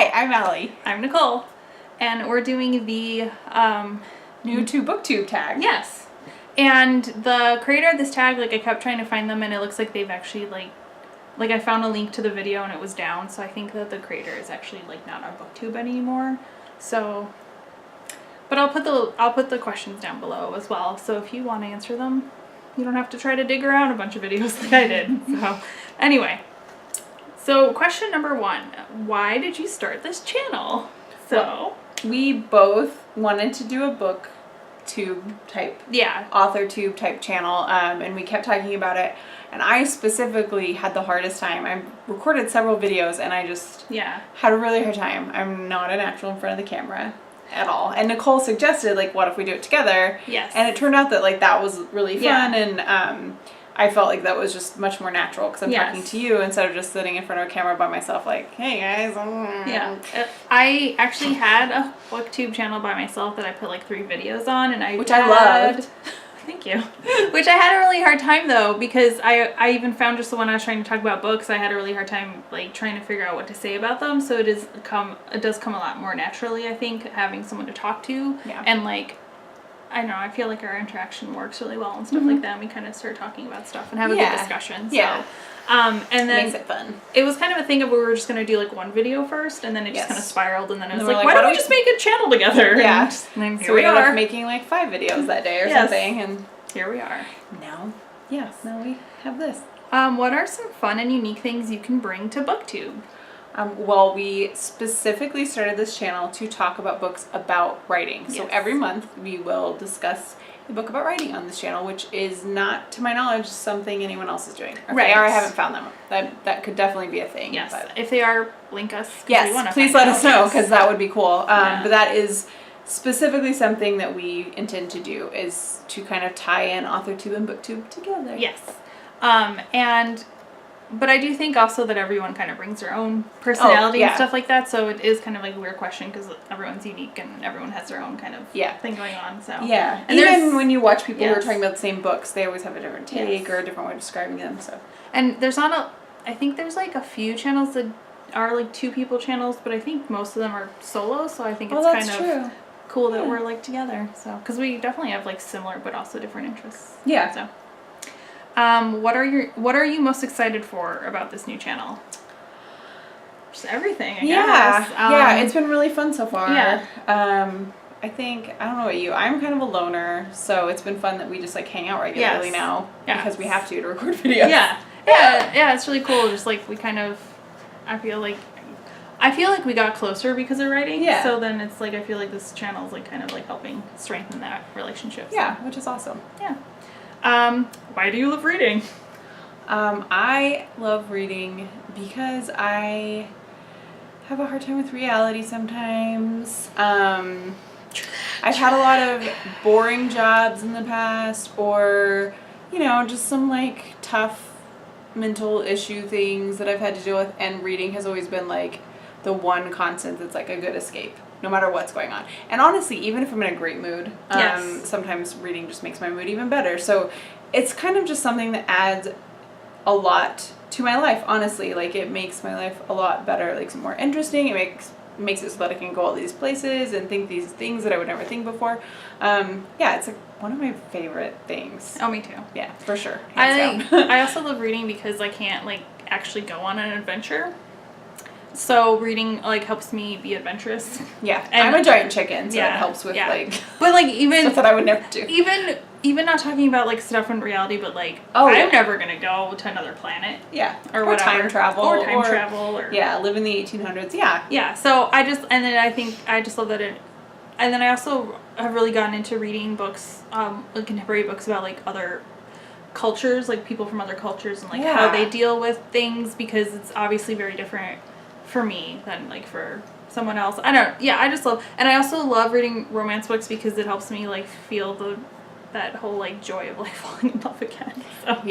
Hi, I'm Allie. I'm Nicole. And we're doing the New to Booktube tag. Yes. And the creator of this tag, like, I kept trying to find them, and it looks like they've actually, like I found a link to the video and it was down, so I think that the creator is actually, like, not on Booktube anymore. So, but I'll put the questions down below as well, so if you want to answer them, you don't have to try to dig around a bunch of videos like I did. So, anyway. So, question number 1. Why did you start this channel? So, well, we both wanted to do a booktube type, author tube type channel, and we kept talking about it. And I specifically had the hardest time. I recorded several videos, and I just had a really hard time. I'm not a natural in front of the camera at all. And Nicole suggested, like, what if we do it together? Yes. And it turned out that, like, that was really fun, and I felt like that was just much more natural because I'm talking to you instead of just sitting in front of a camera by myself like, hey guys. Yeah. I actually had a booktube channel by myself that I put like 3 videos on, and I loved. Thank you. Which I had a really hard time though, because I even found just the one I was trying to talk about books, I had a really hard time like trying to figure out what to say about them. So it does come a lot more naturally, I think, having someone to talk to. Yeah. And like, I don't know, I feel like our interaction works really well and stuff like that, and we kind of start talking about stuff and have a good discussion. So. Yeah. And then makes it fun. It was kind of a thing of we were just going to do like one video first, and then it just kind of spiraled, and then it was like, why don't we just make a channel together? Yeah. And so we ended up making like 5 videos that day or something, and here we are. Now we have this. What are some fun and unique things you can bring to Booktube? Well, we specifically started this channel to talk about books about writing. Yes. So every month we will discuss a book about writing on this channel, which is not, to my knowledge, something anyone else is doing. If they are, I haven't found them. That could definitely be a thing. Yes. But if they are, link us. Yes, please let us know, because that would be cool. But that is specifically something that we intend to do, is to kind of tie in AuthorTube and BookTube together. Yes. But I do think also that everyone kind of brings their own personality and stuff like that, so it is kind of like a weird question because everyone's unique and everyone has their own kind of thing going on. So and even when you watch people who are talking about the same books, they always have a different take or a different way of describing them. So there's I think there's like a few channels that are like 2 people channels, but I think most of them are solo. So I think it's kind of cool that we're like together. So because we definitely have like similar but also different interests. Yeah. So. What are you most excited for about this new channel? Just everything, I guess. Yeah, it's been really fun so far. Yeah. I think, I don't know about you, I'm kind of a loner, so it's been fun that we just like hang out regularly now because we have to record videos. Yeah, it's really cool. Just like we kind of, I feel like we got closer because of writing. Yeah. So then it's like I feel like this channel is like kind of like helping strengthen that relationship. So. Yeah, which is awesome. Yeah. Why do you love reading? I love reading because I have a hard time with reality sometimes. I've had a lot of boring jobs in the past, or, just some like tough mental issue things that I've had to deal with, and reading has always been like the one constant that's like a good escape, no matter what's going on. And honestly, even if I'm in a great mood, sometimes reading just makes my mood even better. So it's kind of just something that adds a lot to my life, honestly. Like, it makes my life a lot better, like more interesting. It makes it so that I can go all these places and think these things that I would never think before. It's like one of my favorite things. Oh, me too. Yeah, for sure. I also love reading because I can't like actually go on an adventure. So reading like helps me be adventurous. Yeah, and I'm a giant chicken, so it helps with like. But like even stuff that I would never do. Even not talking about like stuff in reality, but like I'm never gonna go to another planet. Yeah, or whatever. Time travel, or live in the 1800s. Yeah. Yeah. So I just love that it. And then I also have really gotten into reading books, like contemporary books about like other cultures, like people from other cultures, and like how they deal with things, because it's obviously very different for me than like for someone else. I just love, and I also love reading romance books because it helps me like feel that whole like joy of like falling in love again. So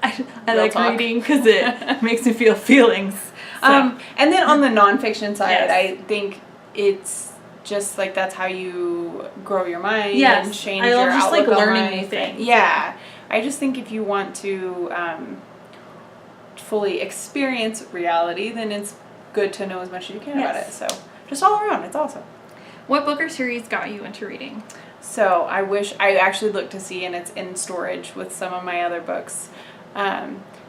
I like reading because it makes me feel feelings. So. And then on the nonfiction side, I think it's just like that's how you grow your mind and change your outlook. I love just like learning new things. Yeah. I just think if you want to fully experience reality, then it's good to know as much as you can about it. So just all around, it's awesome. What book or series got you into reading? So I actually looked to see, and it's in storage with some of my other books.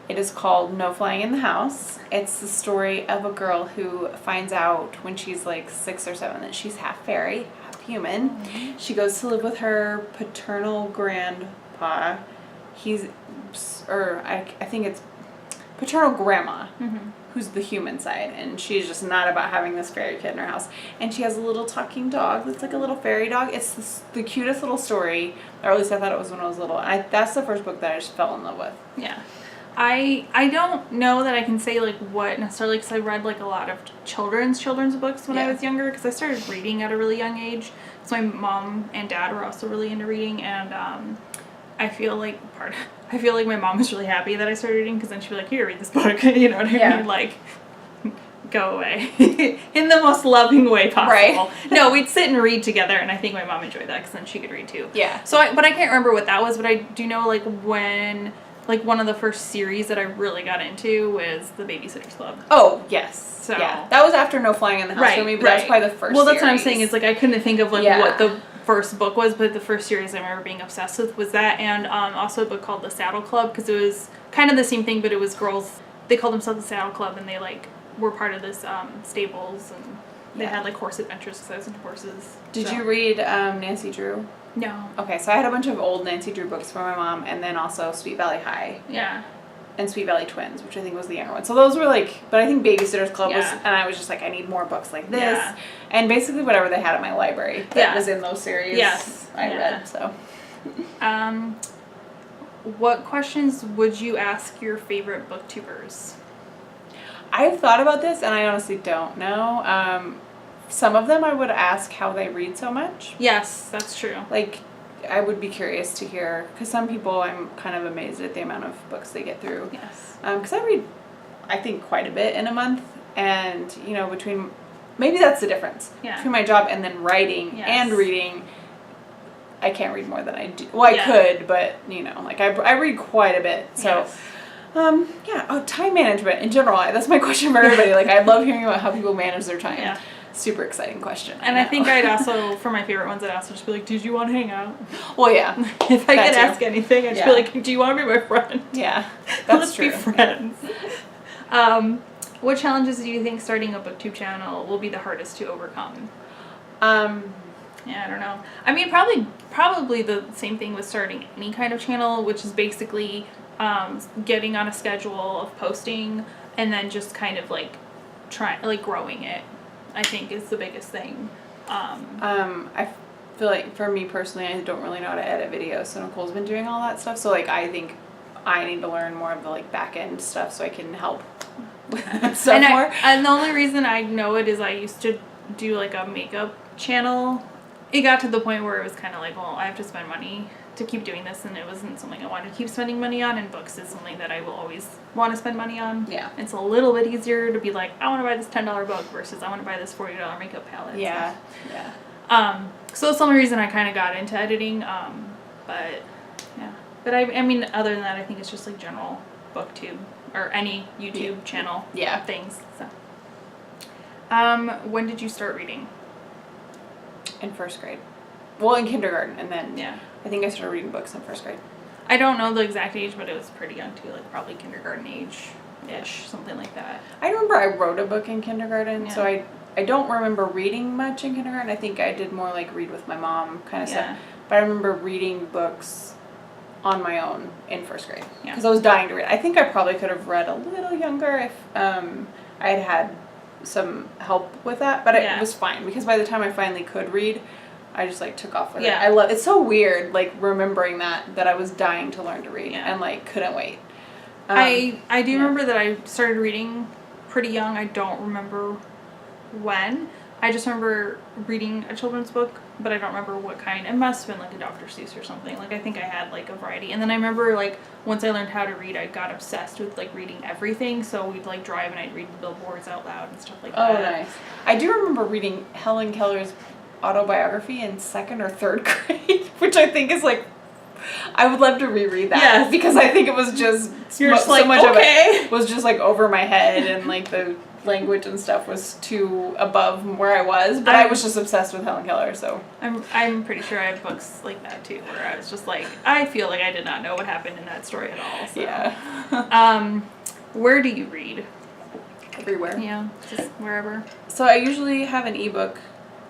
It is called No Flying in the House. It's the story of a girl who finds out when she's like 6 or 7 that she's half fairy, half human. Mm-hmm. She goes to live with her paternal grandpa. I think it's paternal grandma, who's the human side, and she's just not about having this fairy kid in her house. And she has a little talking dog that's like a little fairy dog. It's the cutest little story, or at least I thought it was when I was little. That's the first book that I just fell in love with. Yeah. I don't know that I can say like what necessarily, because I read like a lot of children's books when I was younger, because I started reading at a really young age. So my mom and dad were also really into reading, and I feel like my mom was really happy that I started reading, because then she'd be like, here, read this book. You know what I mean? Like, go away. In the most loving way possible. Right. No, we'd sit and read together, and I think my mom enjoyed that, because then she could read too. Yeah. So, but I can't remember what that was, but I do know like when... Like, one of the first series that I really got into was The Babysitter's Club. Oh, yes. So yeah. That was after No Flying in the House for me, but that was probably the first series. That's what I'm saying. Is like, I couldn't think of, like, what the first book was, but the first series I remember being obsessed with was that, and also a book called The Saddle Club, because it was kind of the same thing, but it was girls. They called themselves the Saddle Club, and they, like, were part of this stables, and they had, like, horse adventures, because I was into horses. Did you read Nancy Drew? No. Okay, so I had a bunch of old Nancy Drew books for my mom, and then also Sweet Valley High. Yeah. And Sweet Valley Twins, which I think was the younger one. So those were like, but I think Babysitter's Club was, and I was just like, I need more books like this. Yeah. And basically whatever they had at my library that was in those series, I read, so. What questions would you ask your favorite booktubers? I've thought about this, and I honestly don't know. Some of them I would ask how they read so much. Yes, that's true. Like, I would be curious to hear, because some people I'm kind of amazed at the amount of books they get through. Yes. Because I read, I think, quite a bit in a month, and, you know, maybe that's the difference. Yeah. Between my job and then writing and reading, I can't read more than I do. Well, I could, but, you know, like, I read quite a bit, so... Yes. Time management in general. That's my question for everybody. Like, I love hearing about how people manage their time. Yeah. Super exciting question. And I think I'd also, for my favorite ones, I'd also just be like, did you want to hang out? Well, yeah. If I could ask anything, I'd just be like, do you want to be my friend? Yeah, that's Let's be friends. What challenges do you think starting a booktube channel will be the hardest to overcome? I don't know. I mean, probably the same thing with starting any kind of channel, which is basically getting on a schedule of posting and then just kind of like growing it. I think is the biggest thing. I feel like for me personally, I don't really know how to edit videos, so Nicole's been doing all that stuff. So like, I think I need to learn more of the like back end stuff so I can help with stuff more. And the only reason I know it is I used to do like a makeup channel. It got to the point where it was kind of like, well, I have to spend money to keep doing this, and it wasn't something I wanted to keep spending money on, and books is something that I will always want to spend money on. Yeah. It's a little bit easier to be like, I want to buy this $10 book versus I want to buy this $40 makeup palette. Yeah. So. Yeah. So that's the only reason I kind of got into editing, but yeah. But I mean, other than that, I think it's just like general booktube or any YouTube channel things. So. When did you start reading? In first grade. Well, in kindergarten, and then I think I started reading books in first grade. I don't know the exact age, but it was pretty young too, like probably kindergarten age-ish, something like that. I remember I wrote a book in kindergarten, so I don't remember reading much in kindergarten. I think I did more like read with my mom kind of stuff. But I remember reading books on my own in first grade because I was dying to read. I think I probably could have read a little younger if I had had some help with that, but it was fine because by the time I finally could read, I just like took off with it. It's so weird like remembering that I was dying to learn to read and like couldn't wait. I do remember that I started reading pretty young. I don't remember when. I just remember reading a children's book, but I don't remember what kind. It must have been like a Dr. Seuss or something. Like I think I had like a variety. And then I remember like once I learned how to read, I got obsessed with like reading everything. So we'd like drive and I'd read the billboards out loud and stuff like that. Oh, nice. I do remember reading Helen Keller's autobiography in 2nd or 3rd grade, which I think is like I would love to reread that. Yes. Because I think it was just You're just like, so much of okay. it was just like over my head, and like the language and stuff was too above where I was. But I was just obsessed with Helen Keller, so I'm pretty sure I have books like that too, where I was just like, I feel like I did not know what happened in that story at all. So. Yeah. Where do you read? Everywhere. Yeah, just wherever. So I usually have an ebook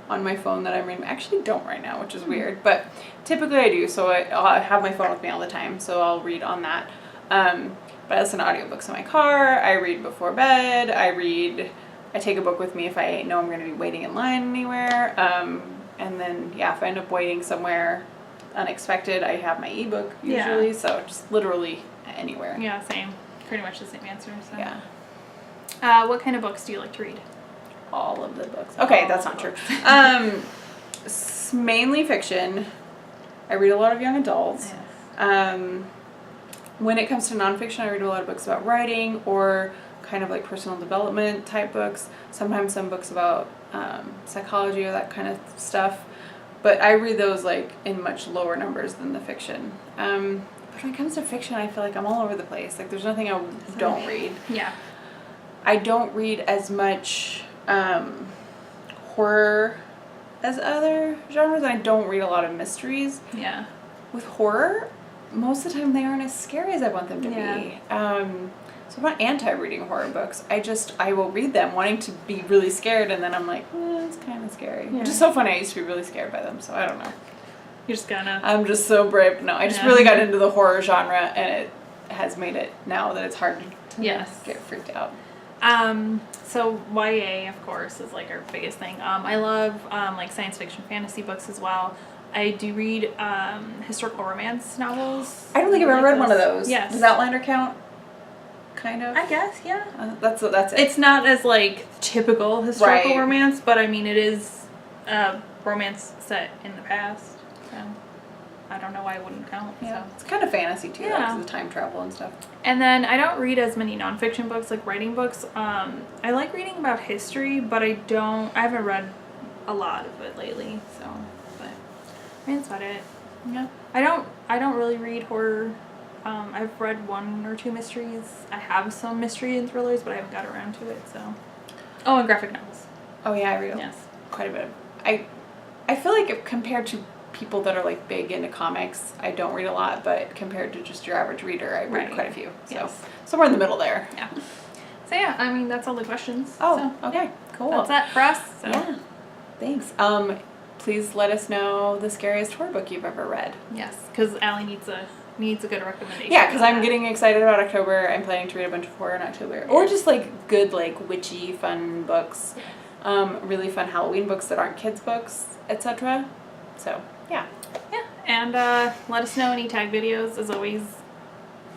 on my phone that I'm reading. I actually don't right now, which is weird, but typically I do. So I have my phone with me all the time, so I'll read on that. But I listen to audiobooks in my car. I read before bed. I take a book with me if I know I'm going to be waiting in line anywhere. And then, yeah, if I end up waiting somewhere unexpected, I have my ebook usually. Yeah. So just literally anywhere. Yeah, same. Pretty much the same answer. So. Yeah. What kind of books do you like to read? All of the books. Okay, that's not true. Mainly fiction. I read a lot of young adults. Yes. When it comes to nonfiction, I read a lot of books about writing or kind of like personal development type books. Sometimes some books about psychology or that kind of stuff. But I read those like in much lower numbers than the fiction. But when it comes to fiction, I feel like I'm all over the place. Like there's nothing I don't read. Yeah. I don't read as much horror as other genres. I don't read a lot of mysteries. Yeah. With horror, most of the time they aren't as scary as I want them to be. So I'm not anti-reading horror books. I will read them wanting to be really scared, and then I'm like, it's kind of scary. Yeah. Which is so funny. I used to be really scared by them, so I don't know. You're just gonna... I'm just so brave. No, I just really got into the horror genre, and it has made it now that it's hard to get freaked out. So YA, of course, is like our biggest thing. I love like science fiction, fantasy books as well. I do read historical romance novels. I don't think I've ever read one of those. Yes. Does Outlander count? Kind of. I guess, yeah. That's it. It's not as like typical historical romance, but I mean it is romance set in the past. So I don't know why it wouldn't count. Yeah. So. It's kind of fantasy too, because of the time travel and stuff. And then I don't read as many nonfiction books, like writing books. I like reading about history, but I haven't read a lot of it lately. So, but I mean that's about it. Yeah. I don't really read horror. I've read 1 or 2 mysteries. I have some mystery and thrillers, but I haven't got around to it. So, and graphic novels. Oh yeah, I read quite a bit. I feel like compared to people that are like big into comics, I don't read a lot, but compared to just your average reader, I read quite a few. So somewhere in the middle there. Yeah. So yeah, I mean that's all the questions. Oh, so, okay, cool. That's that for us. So. Yeah. Thanks. Please let us know the scariest horror book you've ever read. Yes, because Allie needs a good recommendation. Yeah, because I'm getting excited about October. I'm planning to read a bunch of horror in October, or just like good like witchy fun books, really fun Halloween books that aren't kids books, etc. So yeah. And let us know any tag videos as always.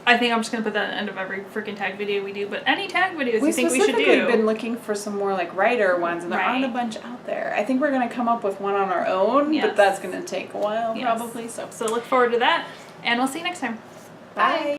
I think I'm just gonna put that at the end of every freaking tag video we do. But any tag videos you think we should do? We've specifically been looking for some more like writer ones, and there aren't a bunch out there. I think we're gonna come up with one on our own, but that's gonna take a while probably. So look forward to that, and we'll see you next time. Bye.